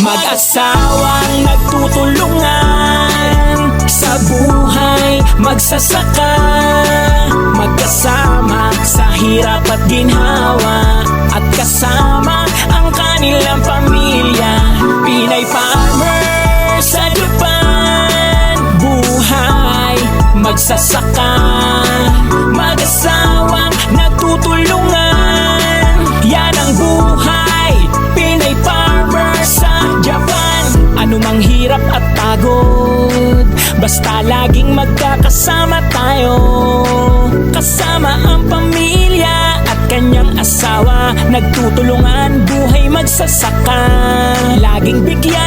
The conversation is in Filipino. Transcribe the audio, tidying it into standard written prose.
Mag-asawang nagtutulungan sa buhay, magsasaka, magkasama sa hirap at ginhawa, at kasama ang kanilang pamilya. Pinay farmer sa Japan, buhay, magsasaka, mag-asawang nagtutulungan. Yan ang buhay, Pinay farmer sa Japan. Anumang hirap at pagod, basta laging magkakasama tayo. Kasama ang pamilya at kanyang asawa, nagtutulungan, buhay magsasaka. Laging bigyan